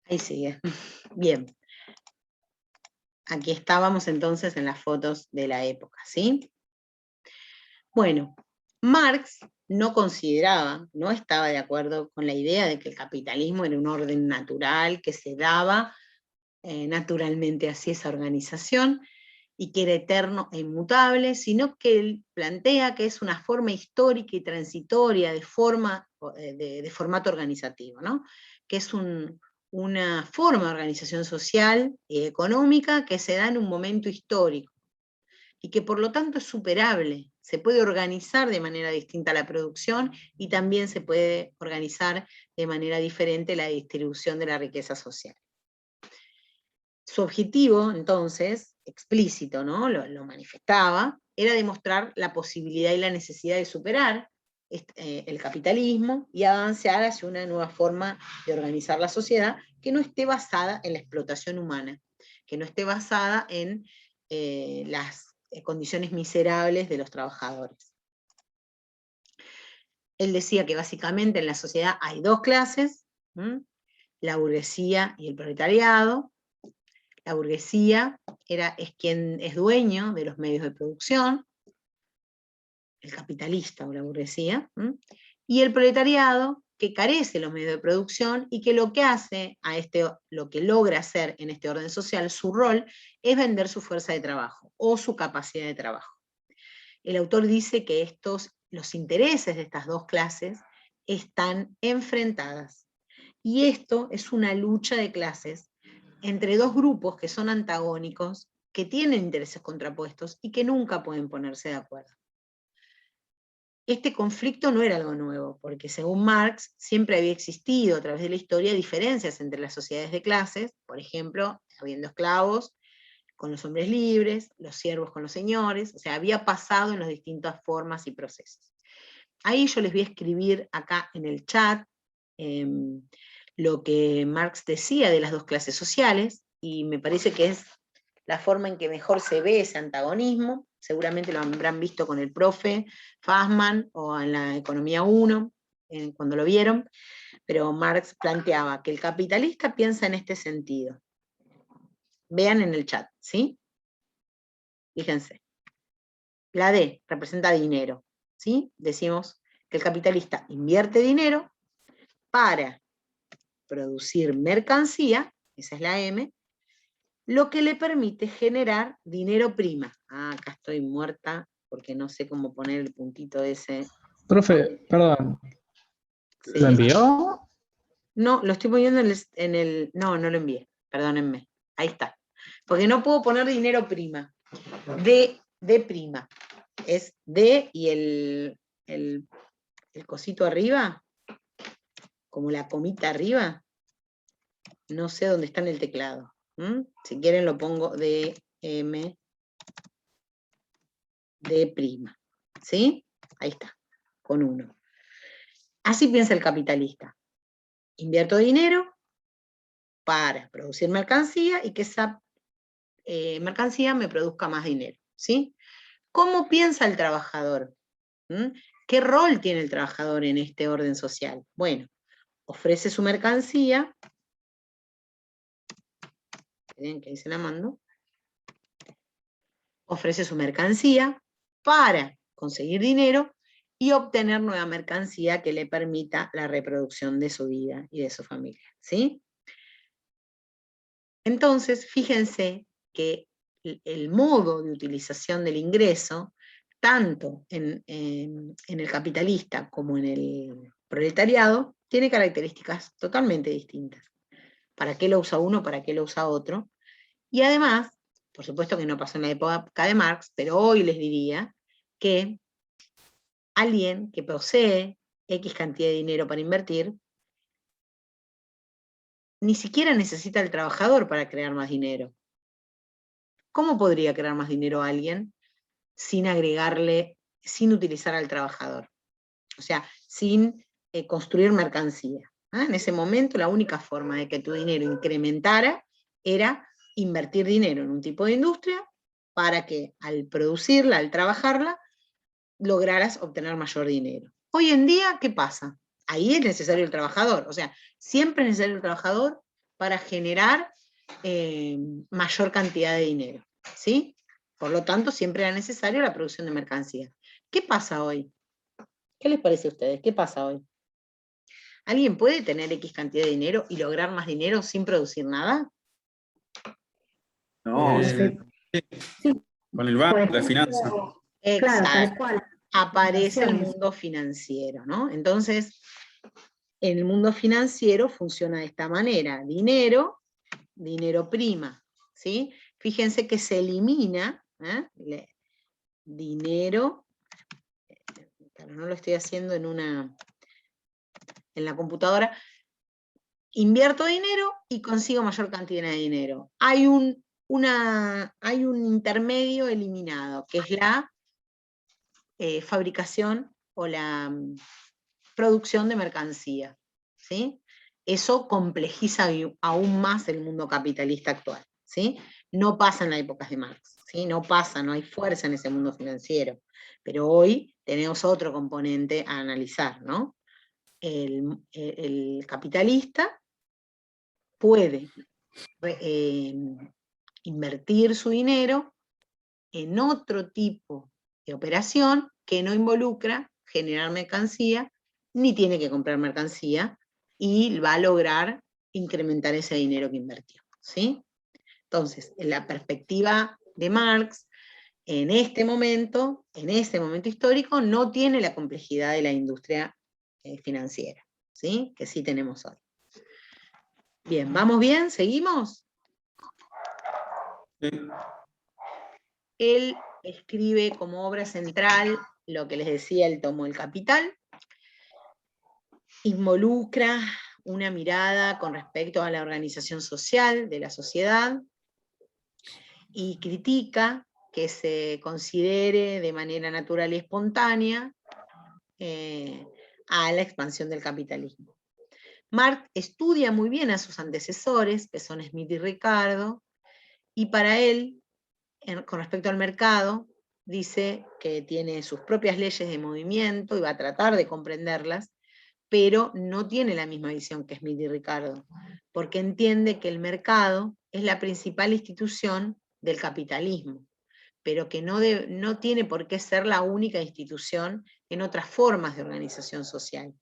Ahí sigue. Bien. Aquí estábamos entonces en las fotos de la época, ¿sí? Bueno, Marx no consideraba, no estaba de acuerdo con la idea de que el capitalismo era un orden natural que se daba naturalmente así esa organización y que era eterno e inmutable, sino que él plantea que es una forma histórica y transitoria de formato organizativo, ¿no? Que es una forma de organización social y económica que se da en un momento histórico y que por lo tanto es superable. Se puede organizar de manera distinta la producción y también se puede organizar de manera diferente la distribución de la riqueza social. Su objetivo, entonces, explícito, ¿no? Lo manifestaba, era demostrar la posibilidad y la necesidad de superar el capitalismo y avanzar hacia una nueva forma de organizar la sociedad que no esté basada en la explotación humana, que no esté basada en las condiciones miserables de los trabajadores. Él decía que básicamente en la sociedad hay dos clases, la burguesía y el proletariado. La burguesía es quien es dueño de los medios de producción, el capitalista o la burguesía, y el proletariado, que carece de los medios de producción y que lo que hace lo que logra hacer en este orden social, su rol, es vender su fuerza de trabajo o su capacidad de trabajo. El autor dice que los intereses de estas dos clases están enfrentadas. Y esto es una lucha de clases entre dos grupos que son antagónicos, que tienen intereses contrapuestos y que nunca pueden ponerse de acuerdo. Este conflicto no era algo nuevo, porque según Marx siempre había existido a través de la historia diferencias entre las sociedades de clases, por ejemplo, habiendo esclavos con los hombres libres, los siervos con los señores, o sea, había pasado en las distintas formas y procesos. Ahí yo les voy a escribir acá en el chat lo que Marx decía de las dos clases sociales, y me parece que es la forma en que mejor se ve ese antagonismo. Seguramente lo habrán visto con el profe Fassmann o en la Economía 1, cuando lo vieron, pero Marx planteaba que el capitalista piensa en este sentido. Vean en el chat, ¿sí? Fíjense. La D representa dinero, ¿sí? Decimos que el capitalista invierte dinero para producir mercancía, esa es la M, lo que le permite generar dinero prima. Acá estoy muerta porque no sé cómo poner el puntito ese. Profe, perdón, Sí. ¿lo envió? No, lo estoy poniendo no, no lo envié, perdónenme. Ahí está. Porque no puedo poner dinero prima. D prima. Es D y el cosito arriba, como la comita arriba, no sé dónde está en el teclado. Si quieren lo pongo D, M, D prima. ¿Sí? Ahí está, con 1. Así piensa el capitalista. Invierto dinero para producir mercancía y que esa mercancía me produzca más dinero. ¿Sí? ¿Cómo piensa el trabajador? ¿Qué rol tiene el trabajador en este orden social? Bueno, ofrece su mercancía. Miren que ahí se la mando. Ofrece su mercancía para conseguir dinero y obtener nueva mercancía que le permita la reproducción de su vida y de su familia, ¿sí? Entonces, fíjense que el modo de utilización del ingreso, tanto en el capitalista como en el proletariado, tiene características totalmente distintas. ¿Para qué lo usa uno? ¿Para qué lo usa otro? Y además, por supuesto que no pasó en la época de Marx, pero hoy les diría que alguien que posee X cantidad de dinero para invertir, ni siquiera necesita al trabajador para crear más dinero. ¿Cómo podría crear más dinero a alguien sin agregarle, sin utilizar al trabajador? O sea, sin construir mercancía. En ese momento la única forma de que tu dinero incrementara era invertir dinero en un tipo de industria para que al producirla, al trabajarla, lograras obtener mayor dinero. Hoy en día, ¿qué pasa? Ahí es necesario el trabajador, o sea, siempre es necesario el trabajador para generar mayor cantidad de dinero, ¿sí? Por lo tanto, siempre era necesaria la producción de mercancías. ¿Qué pasa hoy? ¿Qué les parece a ustedes? ¿Qué pasa hoy? ¿Alguien puede tener X cantidad de dinero y lograr más dinero sin producir nada? No, Eh, Sí, con el banco, por la ejemplo, finanza. claro, tal Exacto. cual. Aparece el Inversiones. mundo financiero, ¿no? Entonces, en el mundo financiero funciona de esta manera: dinero, dinero prima, ¿sí? Fíjense que se elimina dinero, pero no lo estoy haciendo en la computadora. Invierto dinero y consigo mayor cantidad de dinero. Hay un intermedio eliminado, que es la fabricación o la producción de mercancía, ¿sí? Eso complejiza aún más el mundo capitalista actual, ¿sí? No pasa en las épocas de Marx, ¿sí? No pasa, no hay fuerza en ese mundo financiero, pero hoy tenemos otro componente a analizar, ¿no? El capitalista puede invertir su dinero en otro tipo de operación que no involucra generar mercancía, ni tiene que comprar mercancía, y va a lograr incrementar ese dinero que invirtió, ¿sí? Entonces, en la perspectiva de Marx, en este momento histórico, no tiene la complejidad de la industria financiera, ¿sí? Que sí tenemos hoy. Bien, ¿vamos bien? ¿Seguimos? Sí. Él escribe como obra central lo que les decía, el tomo El Capital. Involucra una mirada con respecto a la organización social de la sociedad y critica que se considere de manera natural y espontánea a la expansión del capitalismo. Marx estudia muy bien a sus antecesores, que son Smith y Ricardo, y para él, con respecto al mercado, dice que tiene sus propias leyes de movimiento y va a tratar de comprenderlas, pero no tiene la misma visión que Smith y Ricardo, porque entiende que el mercado es la principal institución del capitalismo, pero que no tiene por qué ser la única institución en otras formas de organización social.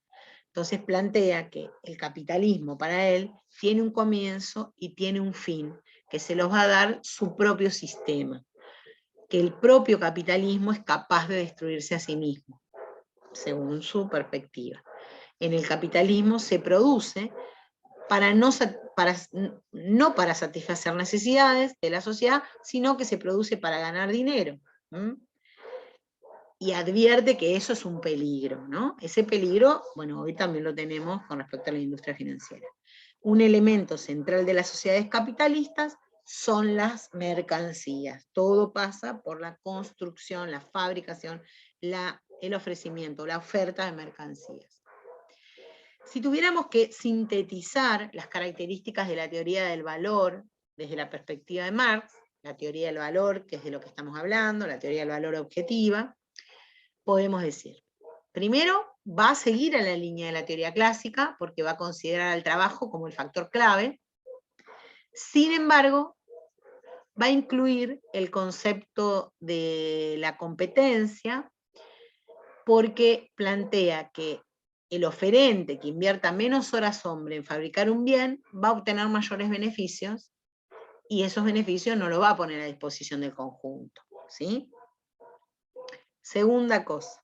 Entonces plantea que el capitalismo para él tiene un comienzo y tiene un fin, que se los va a dar su propio sistema, que el propio capitalismo es capaz de destruirse a sí mismo, según su perspectiva. En el capitalismo se produce no para satisfacer necesidades de la sociedad, sino que se produce para ganar dinero. Y advierte que eso es un peligro, ¿no? Ese peligro, bueno, hoy también lo tenemos con respecto a la industria financiera. Un elemento central de las sociedades capitalistas son las mercancías. Todo pasa por la construcción, la fabricación, el ofrecimiento, la oferta de mercancías. Si tuviéramos que sintetizar las características de la teoría del valor desde la perspectiva de Marx, la teoría del valor, que es de lo que estamos hablando, la teoría del valor objetiva, podemos decir, primero, va a seguir a la línea de la teoría clásica, porque va a considerar al trabajo como el factor clave. Sin embargo, va a incluir el concepto de la competencia, porque plantea que el oferente que invierta menos horas hombre en fabricar un bien va a obtener mayores beneficios, y esos beneficios no los va a poner a disposición del conjunto, ¿sí? Segunda cosa,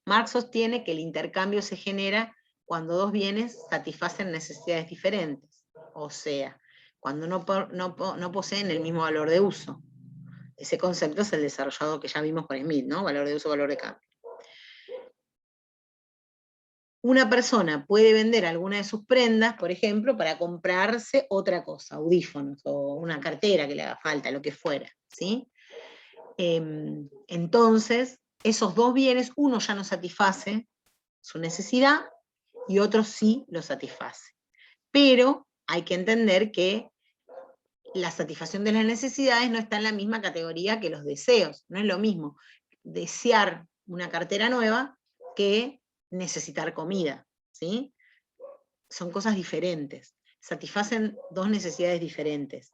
Marx sostiene que el intercambio se genera cuando dos bienes satisfacen necesidades diferentes, o sea, cuando no poseen el mismo valor de uso. Ese concepto es el desarrollado que ya vimos con Smith, ¿no? Valor de uso, valor de cambio. Una persona puede vender alguna de sus prendas, por ejemplo, para comprarse otra cosa, audífonos o una cartera que le haga falta, lo que fuera, ¿sí? Entonces, esos dos bienes, uno ya no satisface su necesidad y otro sí lo satisface. Pero hay que entender que la satisfacción de las necesidades no está en la misma categoría que los deseos. No es lo mismo desear una cartera nueva que necesitar comida, ¿sí? Son cosas diferentes. satisfacen dos necesidades diferentes,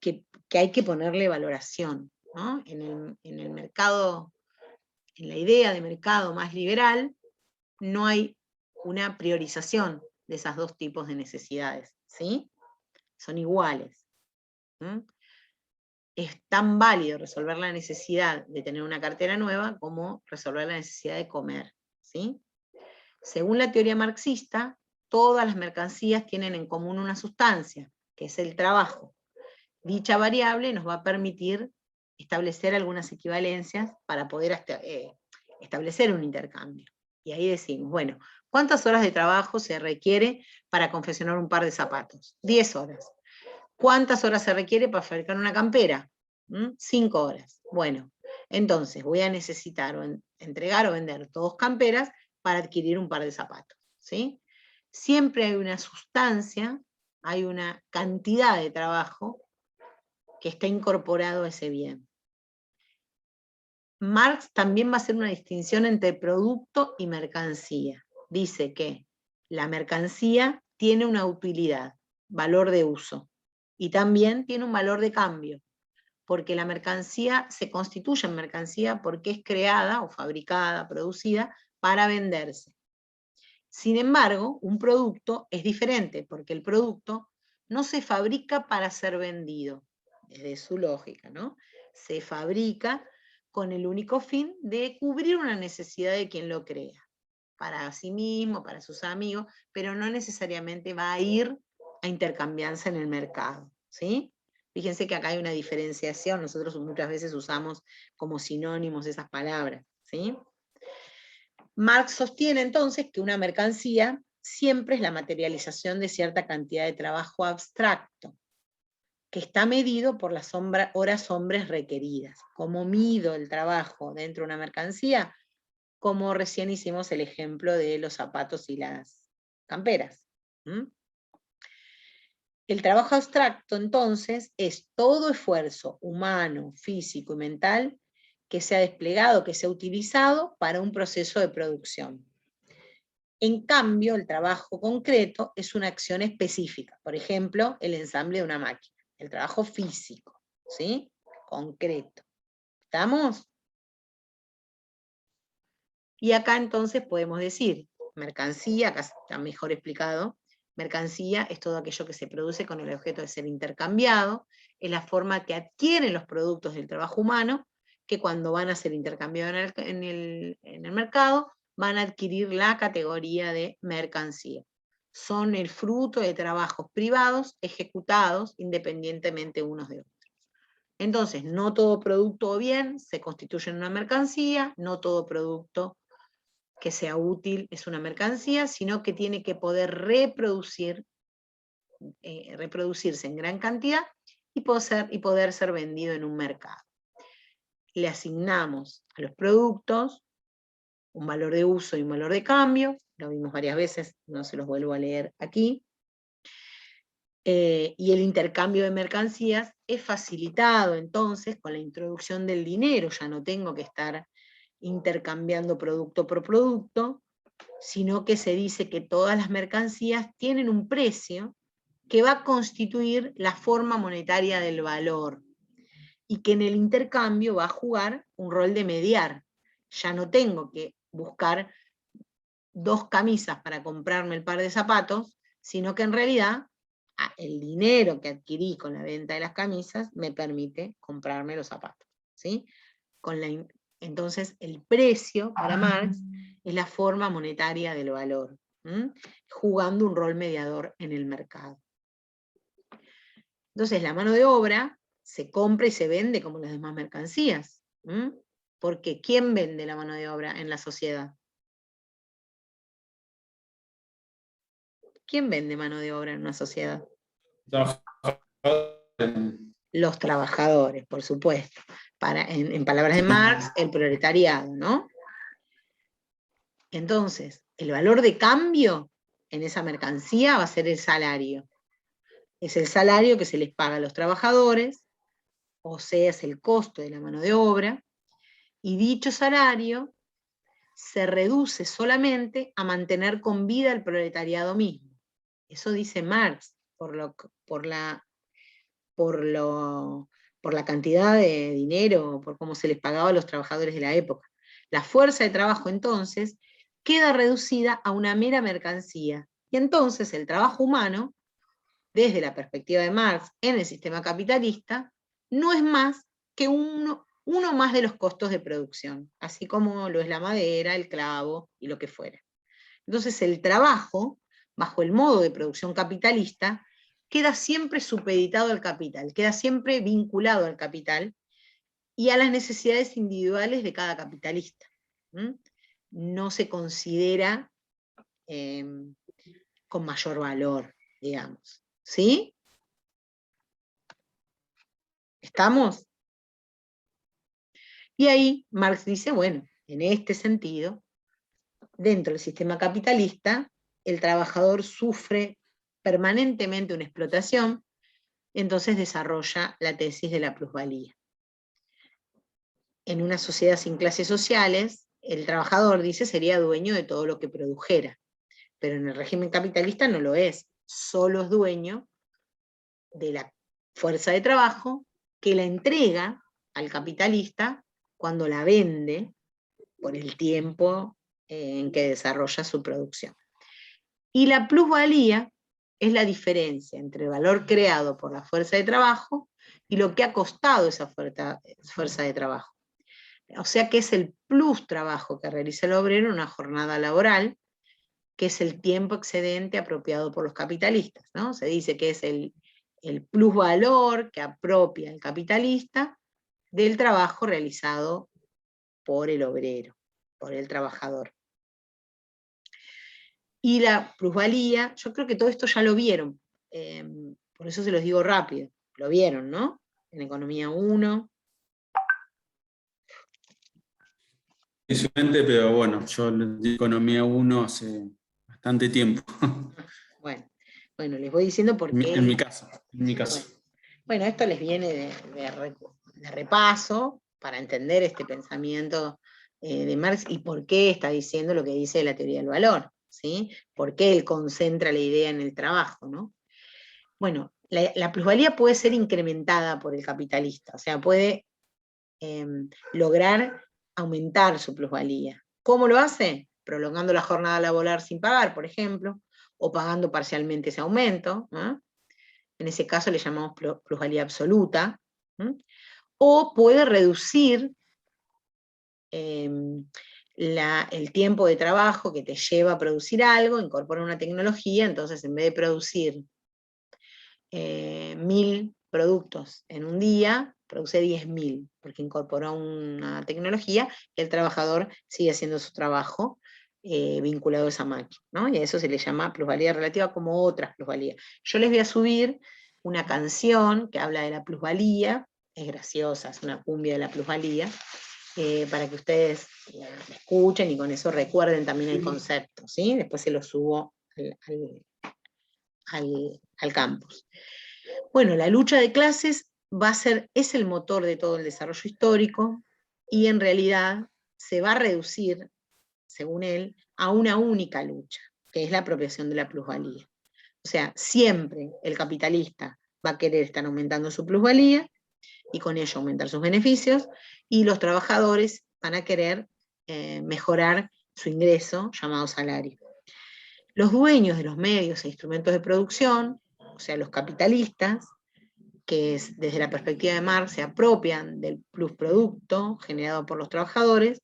que hay que ponerle valoración, ¿no? En el mercado, en la idea de mercado más liberal, no hay una priorización de esos dos tipos de necesidades, ¿sí? Son iguales. ¿Mm? Es tan válido resolver la necesidad de tener una cartera nueva como resolver la necesidad de comer, ¿sí? Según la teoría marxista, todas las mercancías tienen en común una sustancia, que es el trabajo. Dicha variable nos va a permitir establecer algunas equivalencias para poder establecer un intercambio. Y ahí decimos, bueno, ¿cuántas horas de trabajo se requiere para confeccionar un par de zapatos? 10 horas. ¿Cuántas horas se requiere para fabricar una campera? 5 horas. Bueno, entonces voy a necesitar entregar o vender 2 camperas para adquirir un par de zapatos, ¿sí? Siempre hay una sustancia, hay una cantidad de trabajo que está incorporado a ese bien. Marx también va a hacer una distinción entre producto y mercancía. Dice que la mercancía tiene una utilidad, valor de uso, y también tiene un valor de cambio, porque la mercancía se constituye en mercancía porque es creada o fabricada, producida para venderse. Sin embargo, un producto es diferente, porque el producto no se fabrica para ser vendido, desde su lógica, ¿no? Se fabrica con el único fin de cubrir una necesidad de quien lo crea, para sí mismo, para sus amigos, pero no necesariamente va a ir a intercambiarse en el mercado, ¿sí? Fíjense que acá hay una diferenciación, nosotros muchas veces usamos como sinónimos esas palabras, ¿sí? Marx sostiene entonces que una mercancía siempre es la materialización de cierta cantidad de trabajo abstracto, que está medido por las horas hombres requeridas. ¿Cómo mido el trabajo dentro de una mercancía? Como recién hicimos el ejemplo de los zapatos y las camperas. El trabajo abstracto, entonces, es todo esfuerzo humano, físico y mental que se ha desplegado, que se ha utilizado para un proceso de producción. En cambio, el trabajo concreto es una acción específica, por ejemplo, el ensamble de una máquina, el trabajo físico, ¿sí? Concreto. ¿Estamos? Y acá entonces podemos decir, mercancía, acá está mejor explicado, mercancía es todo aquello que se produce con el objeto de ser intercambiado, es la forma que adquieren los productos del trabajo humano, que cuando van a ser intercambiados en el mercado, van a adquirir la categoría de mercancía. Son el fruto de trabajos privados ejecutados independientemente unos de otros. Entonces, no todo producto o bien se constituye en una mercancía, no todo producto que sea útil es una mercancía, sino que tiene que poder reproducirse en gran cantidad y poder ser vendido en un mercado. Le asignamos a los productos un valor de uso y un valor de cambio, lo vimos varias veces, no se los vuelvo a leer aquí, y el intercambio de mercancías es facilitado entonces con la introducción del dinero, ya no tengo que estar intercambiando producto por producto, sino que se dice que todas las mercancías tienen un precio que va a constituir la forma monetaria del valor, y que en el intercambio va a jugar un rol de mediar. Ya no tengo que buscar 2 camisas para comprarme el par de zapatos, sino que en realidad el dinero que adquirí con la venta de las camisas me permite comprarme los zapatos, ¿sí? Entonces el precio para Marx es la forma monetaria del valor, jugando un rol mediador en el mercado. Entonces la mano de obra se compra y se vende como las demás mercancías, porque ¿quién vende la mano de obra en la sociedad? ¿Quién vende mano de obra en una sociedad? Los trabajadores, por supuesto. En palabras de Marx, el proletariado, ¿no? Entonces, el valor de cambio en esa mercancía va a ser el salario. Es el salario que se les paga a los trabajadores, o sea, es el costo de la mano de obra, y dicho salario se reduce solamente a mantener con vida el proletariado mismo. Eso dice Marx, por la cantidad de dinero, por cómo se les pagaba a los trabajadores de la época. La fuerza de trabajo entonces queda reducida a una mera mercancía. Y entonces el trabajo humano, desde la perspectiva de Marx en el sistema capitalista, no es más que uno más de los costos de producción, así como lo es la madera, el clavo y lo que fuera. Entonces el trabajo, bajo el modo de producción capitalista, queda siempre supeditado al capital, queda siempre vinculado al capital y a las necesidades individuales de cada capitalista. No se considera con mayor valor, digamos. ¿Sí? ¿Estamos? Y ahí Marx dice, bueno, en este sentido, dentro del sistema capitalista, el trabajador sufre permanentemente una explotación, entonces desarrolla la tesis de la plusvalía. En una sociedad sin clases sociales, el trabajador, dice, sería dueño de todo lo que produjera, pero en el régimen capitalista no lo es, solo es dueño de la fuerza de trabajo que la entrega al capitalista cuando la vende por el tiempo en que desarrolla su producción. Y la plusvalía es la diferencia entre el valor creado por la fuerza de trabajo y lo que ha costado esa fuerza de trabajo. O sea que es el plus trabajo que realiza el obrero en una jornada laboral, que es el tiempo excedente apropiado por los capitalistas, ¿no? Se dice que es el plusvalor que apropia el capitalista del trabajo realizado por el obrero, por el trabajador. Y la plusvalía, yo creo que todo esto ya lo vieron, por eso se los digo rápido, lo vieron, ¿no? En Economía 1. Difícilmente, pero bueno, yo de Economía 1 hace bastante tiempo. Bueno, les voy diciendo por qué. En mi caso. Bueno, esto les viene de repaso para entender este pensamiento de Marx y por qué está diciendo lo que dice de la teoría del valor, ¿sí? Por qué él concentra la idea en el trabajo, ¿no? Bueno, la plusvalía puede ser incrementada por el capitalista, o sea, puede lograr aumentar su plusvalía. ¿Cómo lo hace? Prolongando la jornada laboral sin pagar, por ejemplo, o pagando parcialmente ese aumento, ¿no? En ese caso le llamamos plusvalía absoluta, o puede reducir el tiempo de trabajo que te lleva a producir algo, incorpora una tecnología, entonces en vez de producir 1000 productos en un día, produce 10.000, porque incorporó una tecnología y el trabajador sigue haciendo su trabajo vinculado a esa máquina, ¿no? Y a eso se le llama plusvalía relativa como otras plusvalías. Yo les voy a subir una canción que habla de la plusvalía, es graciosa, es una cumbia de la plusvalía, para que ustedes la escuchen y con eso recuerden también el concepto, ¿sí? Después se lo subo al campus. Bueno, la lucha de clases es el motor de todo el desarrollo histórico y en realidad se va a reducir, según él, a una única lucha, que es la apropiación de la plusvalía. O sea, siempre el capitalista va a querer estar aumentando su plusvalía y con ello aumentar sus beneficios, y los trabajadores van a querer mejorar su ingreso, llamado salario. Los dueños de los medios e instrumentos de producción, o sea, los capitalistas, que es, desde la perspectiva de Marx se apropian del plusproducto generado por los trabajadores,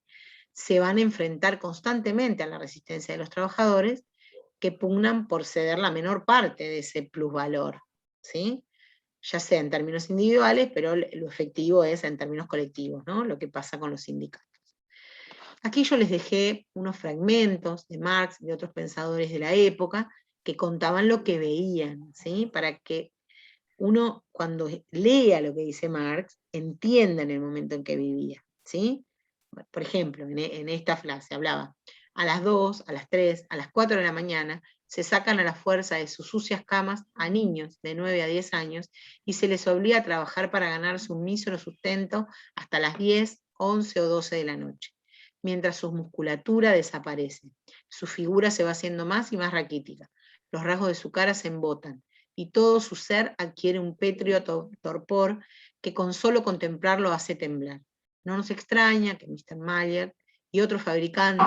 se van a enfrentar constantemente a la resistencia de los trabajadores que pugnan por ceder la menor parte de ese plusvalor, ¿sí? Ya sea en términos individuales, pero lo efectivo es en términos colectivos, ¿no? Lo que pasa con los sindicatos. Aquí yo les dejé unos fragmentos de Marx y de otros pensadores de la época que contaban lo que veían, ¿sí? Para que uno, cuando lea lo que dice Marx, entienda en el momento en que vivía, ¿sí? Por ejemplo, en esta frase hablaba, a las 2, a las 3, a las 4 de la mañana, se sacan a la fuerza de sus sucias camas a niños de 9 a 10 años y se les obliga a trabajar para ganarse un mísero sustento hasta las 10, 11 o 12 de la noche, mientras su musculatura desaparece. Su figura se va haciendo más y más raquítica. los rasgos de su cara se embotan, y todo su ser adquiere un pétreo torpor que con solo contemplarlo hace temblar. No nos extraña que Mr. Mayer y otros fabricantes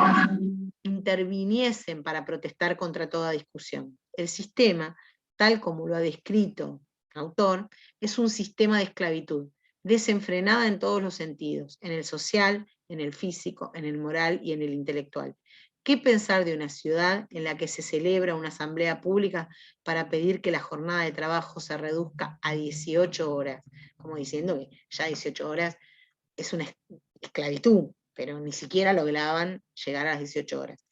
interviniesen para protestar contra toda discusión. El sistema, tal como lo ha descrito el autor, es un sistema de esclavitud, desenfrenada en todos los sentidos, en el social, en el físico, en el moral y en el intelectual. ¿Qué pensar de una ciudad en la que se celebra una asamblea pública para pedir que la jornada de trabajo se reduzca a 18 horas? Como diciendo que ya 18 horas es una esclavitud, pero ni siquiera lograban llegar a las 18 horas.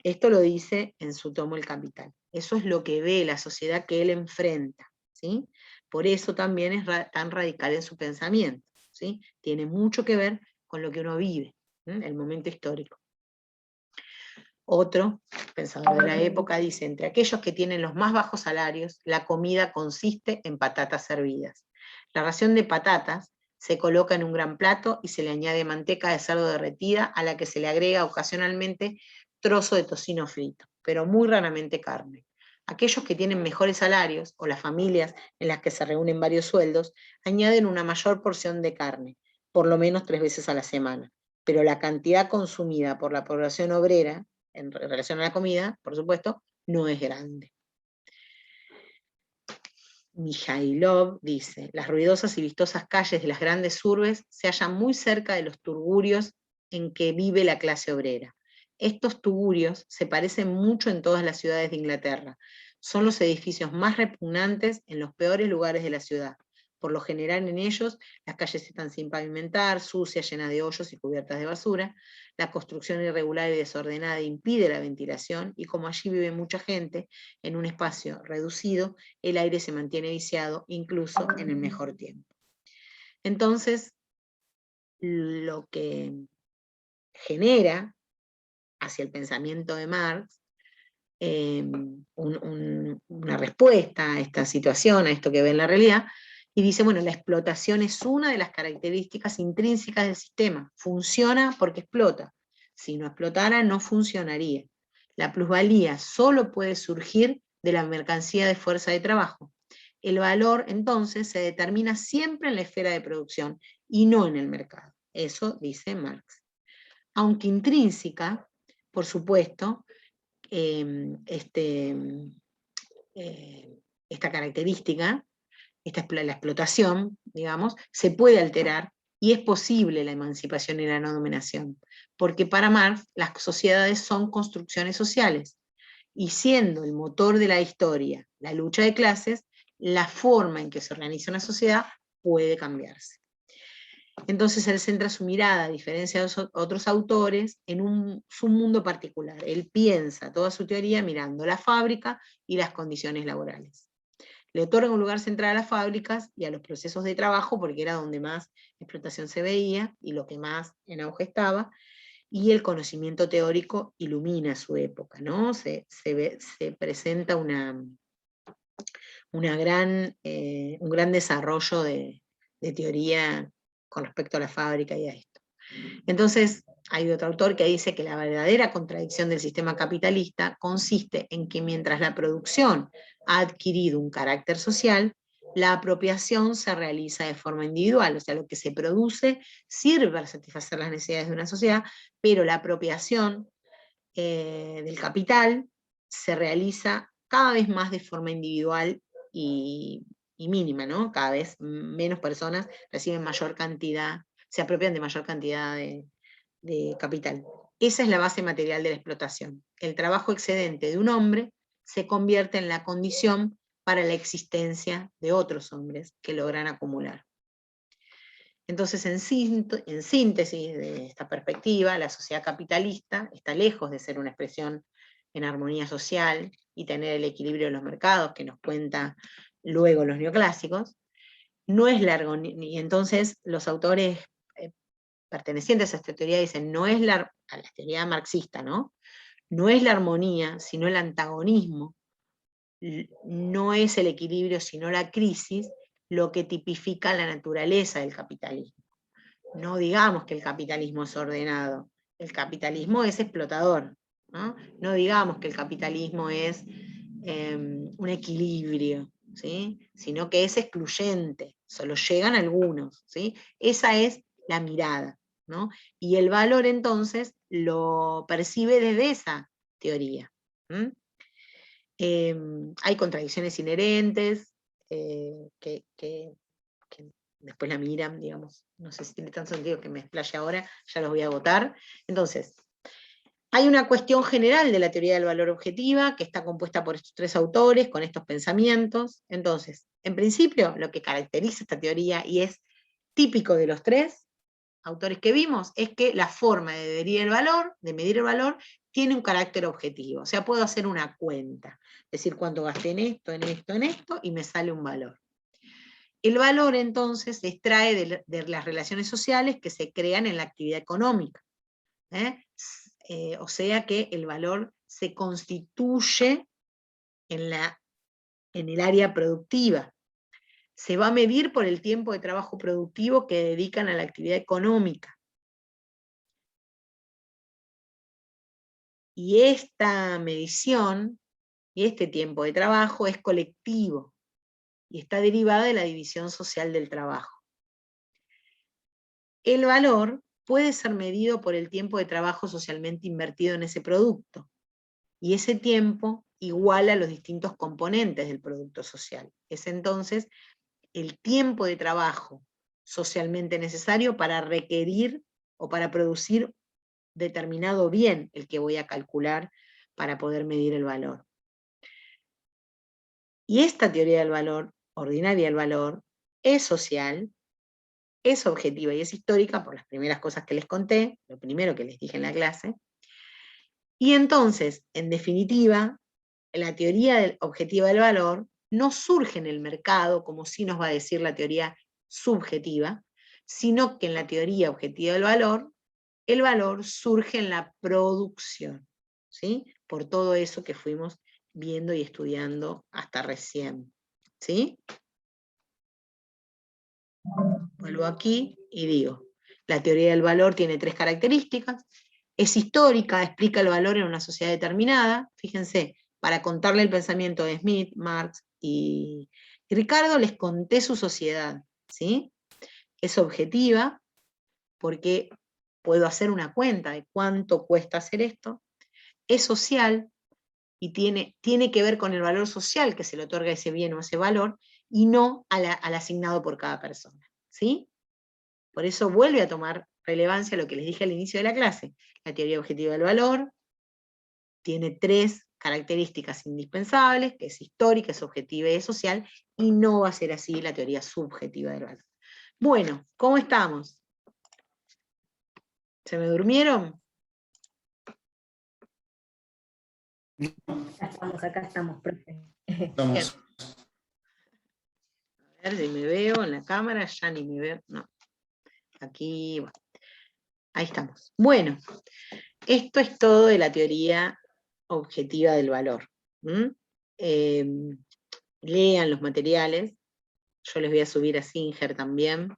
Esto lo dice en su tomo El Capital. Eso es lo que ve la sociedad que él enfrenta, ¿sí? Por eso también es tan radical en su pensamiento, ¿sí? Tiene mucho que ver con lo que uno vive, el momento histórico. Otro pensador de la época dice, entre aquellos que tienen los más bajos salarios, la comida consiste en patatas hervidas. La ración de patatas se coloca en un gran plato y se le añade manteca de cerdo derretida, a la que se le agrega ocasionalmente trozo de tocino frito, pero muy raramente carne. Aquellos que tienen mejores salarios, o las familias en las que se reúnen varios sueldos, añaden una mayor porción de carne, por lo menos 3 veces a la semana, pero la cantidad consumida por la población obrera, en relación a la comida, por supuesto, no es grande. Mijailov dice, las ruidosas y vistosas calles de las grandes urbes se hallan muy cerca de los tugurios en que vive la clase obrera. Estos tugurios se parecen mucho en todas las ciudades de Inglaterra. Son los edificios más repugnantes en los peores lugares de la ciudad. Por lo general en ellos las calles están sin pavimentar, sucias, llenas de hoyos y cubiertas de basura. La construcción irregular y desordenada impide la ventilación, y como allí vive mucha gente en un espacio reducido, el aire se mantiene viciado incluso en el mejor tiempo. Entonces, lo que genera hacia el pensamiento de Marx una respuesta a esta situación, a esto que ve en la realidad, y dice, bueno, la explotación es una de las características intrínsecas del sistema, funciona porque explota, si no explotara no funcionaría. La plusvalía solo puede surgir de la mercancía de fuerza de trabajo. El valor, entonces, se determina siempre en la esfera de producción y no en el mercado. Eso dice Marx. Aunque intrínseca, por supuesto, esta característica, la explotación, digamos, se puede alterar y es posible la emancipación y la no dominación, porque para Marx las sociedades son construcciones sociales, y siendo el motor de la historia la lucha de clases, la forma en que se organiza una sociedad puede cambiarse. Entonces él centra su mirada, a diferencia de otros autores, en su mundo particular. Él piensa toda su teoría mirando la fábrica y las condiciones laborales. Le otorga un lugar central a las fábricas y a los procesos de trabajo, porque era donde más explotación se veía y lo que más en auge estaba, y el conocimiento teórico ilumina su época, ¿no? Se presenta un gran desarrollo de teoría con respecto a la fábrica y a esto. Entonces, hay otro autor que dice que la verdadera contradicción del sistema capitalista consiste en que mientras la producción ha adquirido un carácter social, la apropiación se realiza de forma individual, o sea, lo que se produce sirve para satisfacer las necesidades de una sociedad, pero la apropiación del capital se realiza cada vez más de forma individual y mínima, ¿no? Cada vez menos personas reciben mayor cantidad, se apropian de mayor cantidad de capital. Esa es la base material de la explotación. El trabajo excedente de un hombre se convierte en la condición para la existencia de otros hombres que logran acumular. Entonces, en síntesis de esta perspectiva, la sociedad capitalista está lejos de ser una expresión en armonía social y tener el equilibrio de los mercados que nos cuenta luego los neoclásicos. No es la, y entonces los autores pertenecientes a esta teoría dicen, no es a la teoría marxista, ¿no? No es la armonía, sino el antagonismo, no es el equilibrio, sino la crisis, lo que tipifica la naturaleza del capitalismo. No digamos que el capitalismo es ordenado, el capitalismo es explotador, ¿no? No digamos que el capitalismo es un equilibrio, ¿sí? Sino que es excluyente, solo llegan algunos, ¿sí? Esa es la mirada, ¿no? Y el valor entonces lo percibe desde esa teoría. Hay contradicciones inherentes que después la miran, digamos, no sé si tiene tanto sentido que me explaye ahora, ya los voy a agotar. Entonces, hay una cuestión general de la teoría del valor objetiva que está compuesta por estos tres autores con estos pensamientos. Entonces, en principio, lo que caracteriza esta teoría y es típico de los tres autores que vimos es que la forma de medir el valor, tiene un carácter objetivo. O sea, puedo hacer una cuenta, decir cuánto gasté en esto, en esto, en esto, y me sale un valor. El valor entonces se extrae de las relaciones sociales que se crean en la actividad económica. O sea que el valor se constituye en el área productiva. Se va a medir por el tiempo de trabajo productivo que dedican a la actividad económica. Y esta medición y este tiempo de trabajo es colectivo y está derivada de la división social del trabajo. El valor puede ser medido por el tiempo de trabajo socialmente invertido en ese producto, y ese tiempo iguala los distintos componentes del producto social. Es entonces el tiempo de trabajo socialmente necesario para requerir o para producir determinado bien el que voy a calcular para poder medir el valor. Y esta teoría del valor, ordinaria del valor, es social, es objetiva y es histórica por las primeras cosas que les conté, lo primero que les dije en la clase. Y entonces, en definitiva, la teoría objetiva del valor no surge en el mercado, como sí nos va a decir la teoría subjetiva, sino que en la teoría objetiva del valor, el valor surge en la producción, ¿sí? Por todo eso que fuimos viendo y estudiando hasta recién, ¿sí? Vuelvo aquí y digo, la teoría del valor tiene tres características. Es histórica, explica el valor en una sociedad determinada. Fíjense, para contarle el pensamiento de Smith, Marx y Ricardo, les conté su sociedad, ¿sí? Es objetiva, porque puedo hacer una cuenta de cuánto cuesta hacer esto. Es social, y tiene que ver con el valor social que se le otorga a ese bien o ese valor, y no al asignado por cada persona, ¿sí? Por eso vuelve a tomar relevancia lo que les dije al inicio de la clase. La teoría objetiva del valor tiene tres características indispensables, que es histórica, es objetiva y es social, y no va a ser así la teoría subjetiva del valor. Bueno, ¿cómo estamos? ¿Se me durmieron? Acá estamos, profe. Vamos. A ver si me veo en la cámara, ya ni me veo, no. Aquí, bueno. Ahí estamos. Bueno, esto es todo de la teoría objetiva del valor. Lean los materiales, yo les voy a subir a Singer también.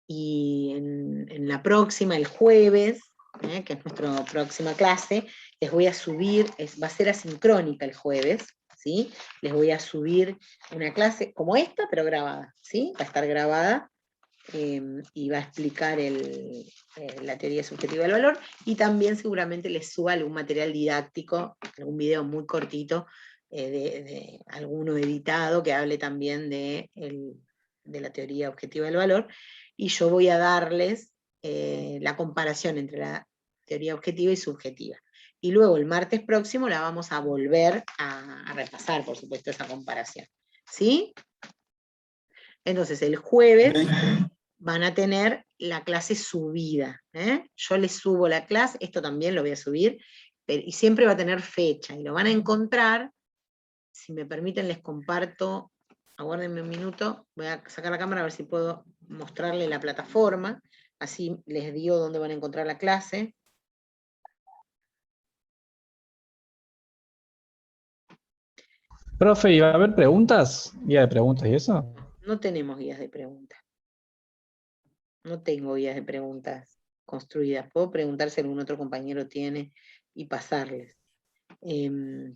Y en la próxima, el jueves, que es nuestra próxima clase, les voy a subir, va a ser asincrónica el jueves, ¿sí? Les voy a subir una clase como esta, pero grabada, ¿sí? Va a estar grabada y va a explicar la teoría subjetiva del valor, y también seguramente les suba algún material didáctico, algún video muy cortito, de alguno editado que hable también de la teoría objetiva del valor, y yo voy a darles la comparación entre la teoría objetiva y subjetiva. Y luego el martes próximo la vamos a volver a repasar, por supuesto, esa comparación. ¿Sí? Entonces el jueves van a tener la clase subida. Yo les subo la clase, esto también lo voy a subir, y siempre va a tener fecha, y lo van a encontrar, si me permiten les comparto, aguárdenme un minuto, voy a sacar la cámara a ver si puedo mostrarle la plataforma, así les digo dónde van a encontrar la clase. Profe, ¿iba a haber preguntas? ¿Guía de preguntas y eso? No tenemos guías de preguntas. No tengo guías de preguntas construidas. Puedo preguntar si algún otro compañero tiene y pasarles. Espera.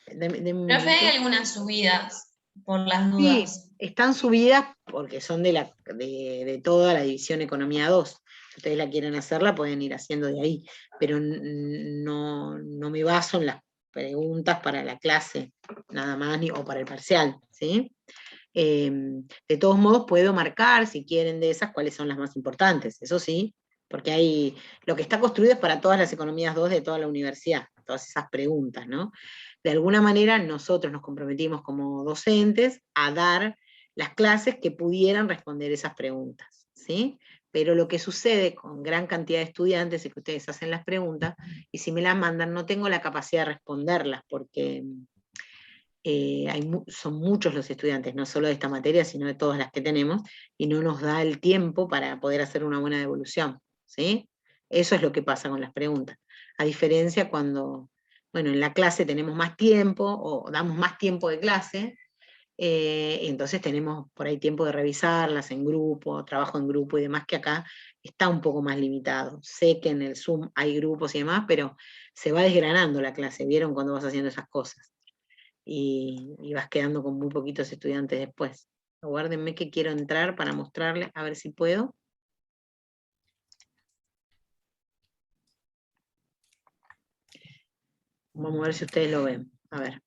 Deme un Profe, minuto. hay algunas subidas, por las Sí, dudas. están subidas porque son de toda la división Economía 2. Si ustedes la quieren hacer, la pueden ir haciendo de ahí, pero no me baso en las preguntas para la clase, nada más, o para el parcial, ¿sí? De todos modos, puedo marcar, si quieren, de esas, cuáles son las más importantes, eso sí, porque lo que está construido es para todas las Economías 2 de toda la universidad, todas esas preguntas, ¿no? De alguna manera nosotros nos comprometimos como docentes a dar las clases que pudieran responder esas preguntas, ¿sí? Pero lo que sucede con gran cantidad de estudiantes es que ustedes hacen las preguntas y si me las mandan no tengo la capacidad de responderlas porque son muchos los estudiantes, no solo de esta materia, sino de todas las que tenemos, y no nos da el tiempo para poder hacer una buena devolución, ¿sí? Eso es lo que pasa con las preguntas. A diferencia cuando, bueno, en la clase tenemos más tiempo, o damos más tiempo de clase, y entonces tenemos por ahí tiempo de revisarlas en grupo, trabajo en grupo y demás, que acá está un poco más limitado. Sé que en el Zoom hay grupos y demás, pero se va desgranando la clase, ¿vieron? Cuando vas haciendo esas cosas. Y vas quedando con muy poquitos estudiantes después. Aguárdenme que quiero entrar para mostrarles, a ver si puedo. Vamos a ver si ustedes lo ven. A ver.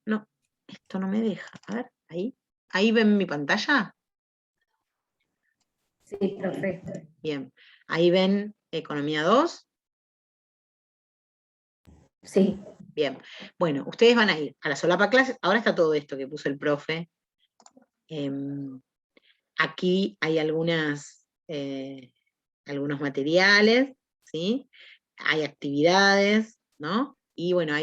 No, esto no me deja. A ver, ahí. ¿Ahí ven mi pantalla? Sí, perfecto. Bien. Ahí ven Economía 2. Sí. Bien. Bueno, ustedes van a ir a la solapa clases. Ahora está todo esto que puso el profe. Aquí hay algunos materiales, ¿sí? Hay actividades, ¿no? Y bueno,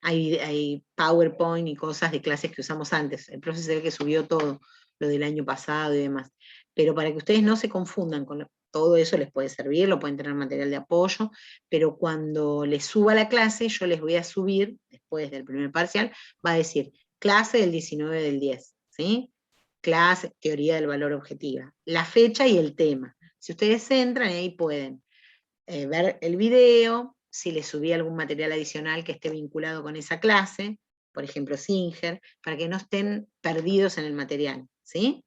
hay PowerPoint y cosas de clases que usamos antes. El profe se ve que subió todo lo del año pasado y demás. Pero para que ustedes no se confundan con todo eso, les puede servir, lo pueden tener material de apoyo, pero cuando les suba la clase, yo les voy a subir, después del primer parcial, va a decir clase del 19 del 10, ¿sí? Clase, teoría del valor objetiva, la fecha y el tema. Si ustedes entran, ahí pueden ver el video, si les subí algún material adicional que esté vinculado con esa clase, por ejemplo Singer, para que no estén perdidos en el material, ¿sí?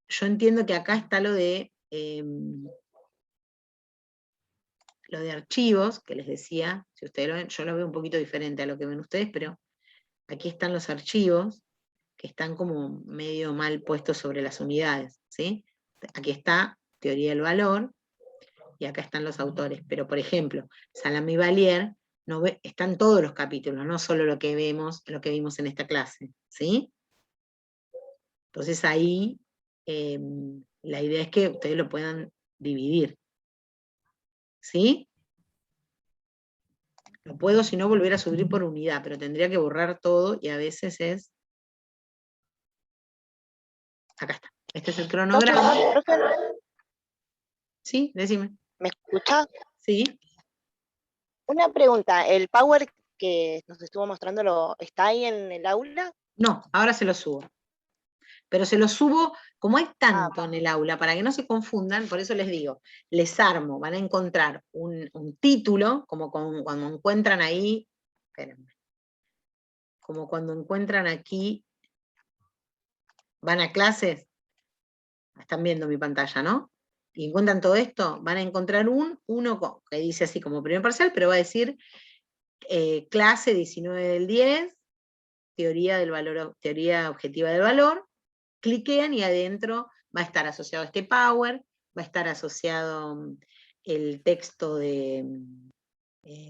Yo entiendo que acá está lo de archivos, que les decía, si ustedes lo ven, yo lo veo un poquito diferente a lo que ven ustedes, pero aquí están los archivos, que están como medio mal puestos sobre las unidades, ¿sí? Aquí está teoría del valor, y acá están los autores, pero por ejemplo, Salame y Valier, están todos los capítulos, no solo lo que vimos en esta clase, ¿sí? Entonces ahí la idea es que ustedes lo puedan dividir, ¿sí? Lo puedo, si no, volver a subir por unidad, pero tendría que borrar todo y a veces es... Acá está. Este es el cronograma. Profe, Sí, decime. ¿me escucha? Sí. Una pregunta, ¿el Power que nos estuvo mostrando está ahí en el aula? No, ahora se lo subo. Pero se lo subo, como hay tanto en el aula, para que no se confundan, por eso les digo, les armo, van a encontrar un título, como cuando encuentran ahí, espérenme, como cuando encuentran aquí, van a clases, están viendo mi pantalla, ¿no? Y encuentran todo esto, van a encontrar uno que dice así como primer parcial, pero va a decir clase 19 del 10, teoría objetiva del valor, cliquean y adentro va a estar asociado este Power, va a estar asociado el texto de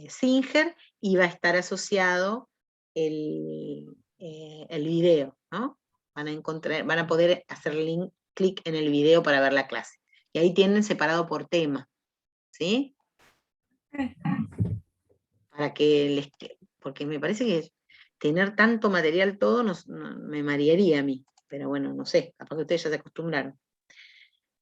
Singer y va a estar asociado el video, ¿no? Van a poder hacer clic en el video para ver la clase. Y ahí tienen separado por tema, ¿sí? Para que porque me parece que tener tanto material todo me marearía a mí, pero bueno, no sé, capaz que ustedes ya se acostumbraron.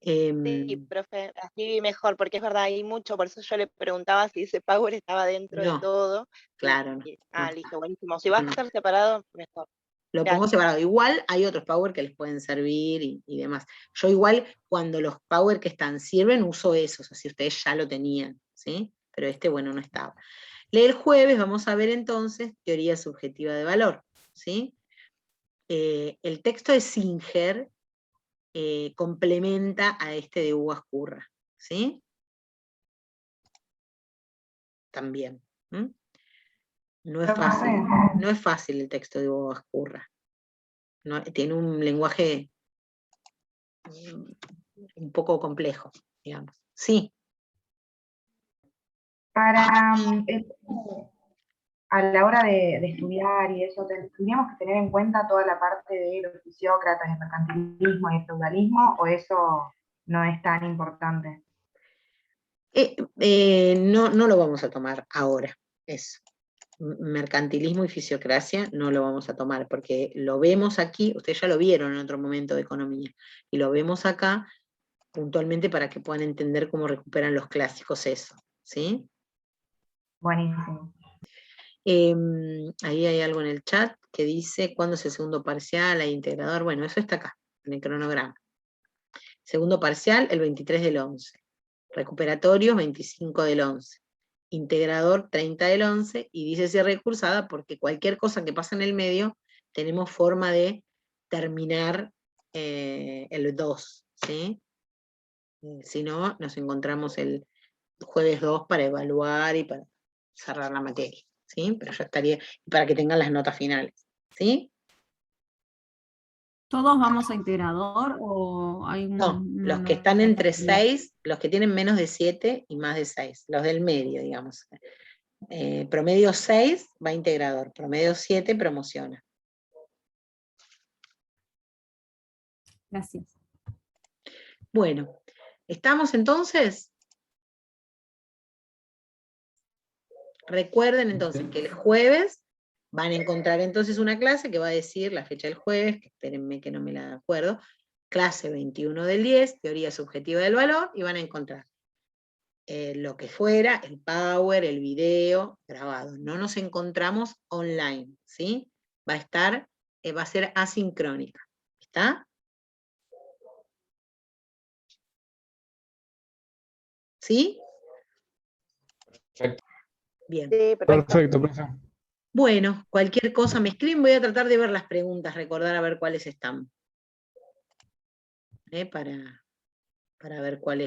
Sí, profe, así mejor, porque es verdad, hay mucho, por eso yo le preguntaba si ese Power estaba dentro de No, todo. claro, no. Listo, buenísimo. Si va a estar separado, mejor. Lo Claro. pongo separado. Igual hay otros Power que les pueden servir y demás. Yo igual, cuando los Power que están sirven, uso esos, así ustedes ya lo tenían, ¿sí? Pero este, bueno, no estaba. El jueves vamos a ver entonces teoría subjetiva de valor, ¿sí? El texto de Singer complementa a este de Hugo Ascurra, ¿sí? También. No es fácil, no es fácil el texto de Hugo Ascurra. No, tiene un lenguaje un poco complejo, digamos. Sí. Para a la hora de estudiar y eso, ¿tendríamos que tener en cuenta toda la parte de los fisiócratas, el mercantilismo y el feudalismo, o eso no es tan importante? No lo vamos a tomar ahora, eso. Mercantilismo y fisiocracia no lo vamos a tomar, porque lo vemos aquí, ustedes ya lo vieron en otro momento de economía, y lo vemos acá puntualmente para que puedan entender cómo recuperan los clásicos eso, ¿sí? Buenísimo. Ahí hay algo en el chat que dice cuándo es el segundo parcial, hay integrador, bueno, eso está acá, en el cronograma. Segundo parcial, el 23 del 11. Recuperatorio, 25 del 11. Integrador, 30 del 11. Y dice cierre cursada porque cualquier cosa que pasa en el medio, tenemos forma de terminar el 2, ¿sí? Si no, nos encontramos el jueves 2 para evaluar y para cerrar la materia, ¿sí? Pero ya estaría, para que tengan las notas finales, ¿sí? ¿Todos vamos a integrador o hay No, los que están entre 6, los que tienen menos de 7 y más de 6, los del medio, digamos. Promedio 6 va a integrador, promedio 7 promociona. Gracias. Bueno, ¿estamos entonces? Recuerden entonces que el jueves van a encontrar entonces una clase que va a decir la fecha del jueves, que espérenme que no me la acuerdo, clase 21 del 10, teoría subjetiva del valor, y van a encontrar lo que fuera, el Power, el video grabado. No nos encontramos online, ¿sí? Va a estar, va a ser asincrónica. ¿Está? ¿Sí? Perfecto. Bien. Sí, perfecto. Perfecto, profe. Bueno, cualquier cosa me escriben, voy a tratar de ver las preguntas, recordar a ver cuáles están. Para ver cuáles.